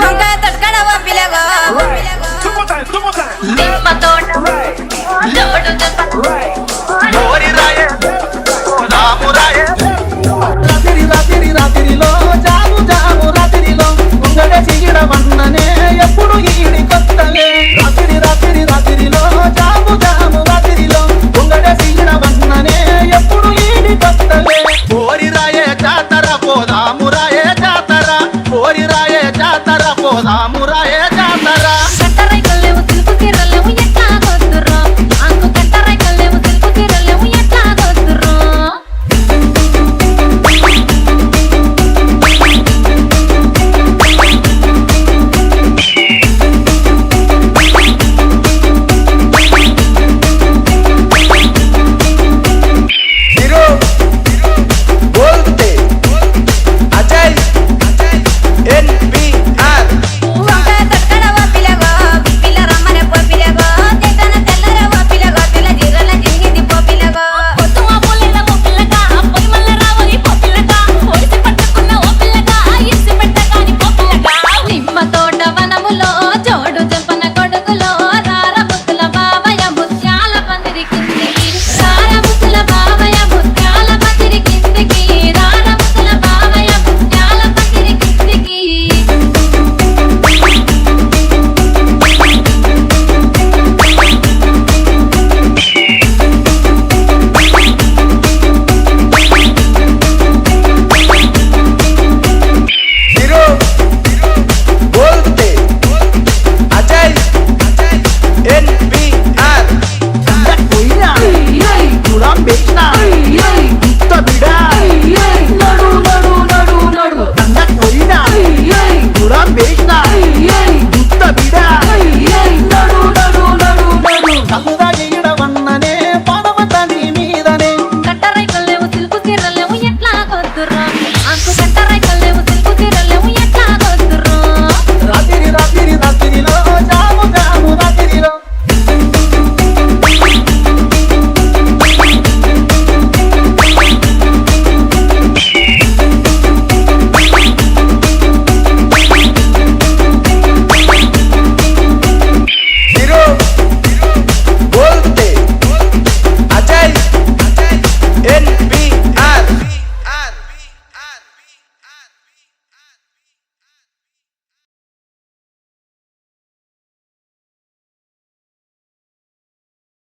వంకాయ తొక్కడ పిల్లగా రాత్రిలో జాము జాము రాత్రిలో ముంగడ చిగిడ వన్ననే ఎప్పుడు ఈడి కొత్తలే రాత్రిలో జాము జాము రాత్రిలో ముంగడ చిగిడ వన్ననే ఎప్పుడు ఈడి కొత్తలే ఓరి రాయే జాతర పోదాము రాయే జాతర ఓరి రాయే జాతర పోదాము రాయే జాతర NP